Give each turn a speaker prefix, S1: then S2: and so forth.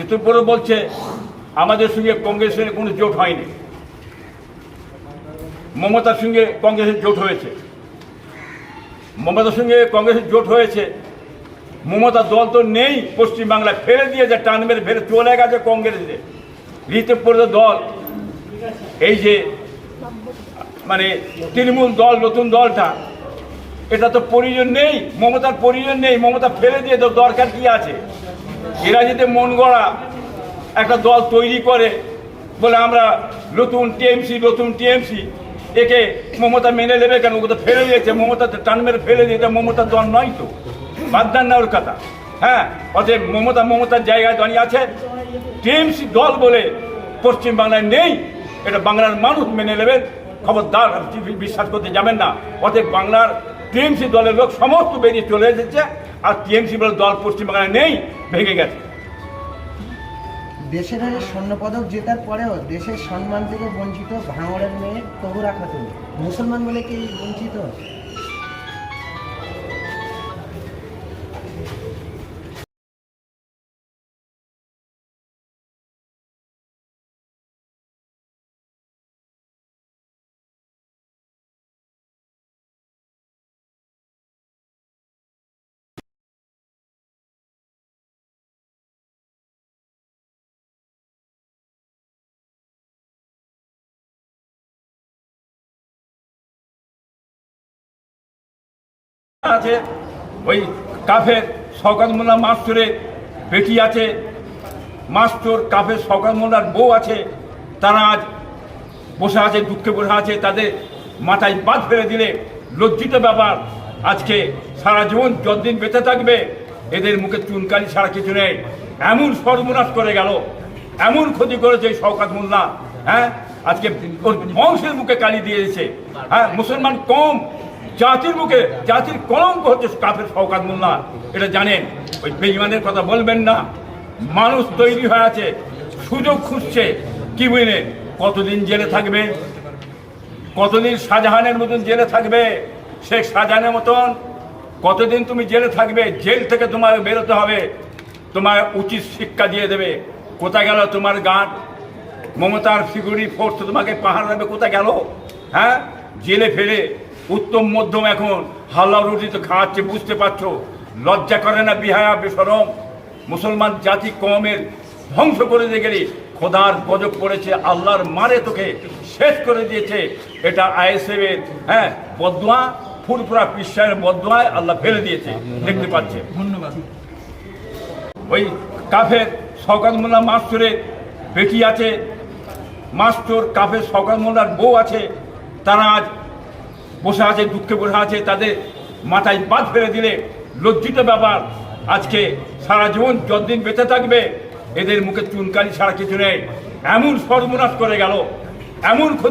S1: ঋতুপর্ণ বলছে আমাদের সঙ্গে কংগ্রেসের কোনো জোট হয়নি, মমতার সঙ্গে কংগ্রেসের জোট হয়েছে। মমতার সঙ্গে কংগ্রেসের জোট হয়েছে, মমতা দল তো নেই পশ্চিমবাংলায়, ফেলে দিয়েছে, টান মেরে ফেলে চলে গেছে কংগ্রেসে। ঋতুপর্ণ দল, এই যে মানে তৃণমূল দল, নতুন দলটা, এটা তো প্রয়োজন নেই, মমতার প্রয়োজন নেই, মমতা ফেলে দিয়ে তো দরকার কি আছে? এরা যদি মন গড়া একটা দল তৈরি করে বলে আমরা নতুন টিএমসি, একে মমতা মেনে নেবে কেন? ওকে তো ফেলে দিয়েছে, মমতা টান মেরে ফেলে দিয়েছে, মমতার দল নয় তো, বাদ দেন না ওর কথা। হ্যাঁ, অতএব মমতার জায়গায় দাঁড়িয়ে আছে। টিএমসি দল বলে পশ্চিমবাংলায় নেই, এটা বাংলার মানুষ মেনে নেবেন, খবরদার বিশ্বাস করতে যাবেন না। অতএব বাংলার টিএমসি দলের লোক সমস্ত বেরিয়ে চলে এসেছে, আর টিএমসি বলে দল পশ্চিমবাংলায় নেই, ভেঙে গেছে।
S2: দেশের হয়ে স্বর্ণপদক জেতার পরেও দেশের সম্মান থেকে বঞ্চিত ভাঙড়ের মেয়ে তহুরা খাতুন, মুসলমান বলে কি বঞ্চিত?
S1: আছে ওই কাফের শওকত মোল্লা মাস্টরের বেটি আছে, মাস্টর কাফের শওকত মোল্লার বউ আছে, তারা আজ বসে আছে, দুঃখে বসে আছে। তাদের মাথায় বাদ ফেলে দিলে লজ্জিত ব্যাপার। আজকে সারা জীবন যতদিন বেঁচে থাকবে এদের মুখে চুনকালি ছাড়া কিছু নেই। এমন সর্বনাশ করে গেল, এমন ক্ষতি করেছে এই শওকত মোল্লা। হ্যাঁ, আজকে ওর বংশের মুখে কালি দিয়েছে। হ্যাঁ, মুসলমান কম, জাতির মুখে, জাতির কলঙ্ক হচ্ছে কাফের শওকত মোল্লা, এটা জানেন। ওই বেঈমানের কথা বলবেন না। মানুষ তৈরি হয়ে আছে, সুযোগ খুঁজছে, কি বুঝলেন? কতদিন জেলে থাকবে? কতদিন শাহজাহানের মতন জেলে থাকবে? শেখ শাহজাহানের মতন কতদিন তুমি জেলে থাকবে? জেল থেকে তোমার বেরোতে হবে, তোমার উচিত শিক্ষা দিয়ে দেবে। কোথায় গেল তোমার গার্ড? মমতার সিকিউরিটি ফোর্স তোমাকে পাহাড় দেবে, কোথায় গেল? হ্যাঁ, জেলে ফেলে উত্তম মধ্যম এখন হাল্লা রুটি তো খাওয়াচ্ছে, বুঝতে পারছো? লজ্জা করে না? বিহায়া বেশরম মুসলমান জাতি কমের ধ্বংস করে দিয়ে গেলি, খোদার গজব পড়েছে, আল্লাহর মারে তোকে শেষ করে দিয়েছে। এটা আইএসএফের হ্যাঁ বদদোয়া, ফুরফুরা পিসায়ের বদদোয়ায় আল্লাহ ফেলে দিয়েছে, দেখতে পাচ্ছে। ধন্যবাদ। ওই কাফের শওকত মোল্লা মাস্টরের বেটি আছে, মাস্টর কাফের শওকত মোল্লার বউ আছে, তারা আজ বসে আছে, দুঃখে বসে আছে। তাদের মাথায় বাদ ফেলে দিলে লজ্জিত ব্যাপার। আজকে সারা জীবন যতদিন বেঁচে থাকবে এদের মুখে চুনকালি ছাড়া কিছু নেই। এমন সর্বনাশ করে গেল, এমন ক্ষতি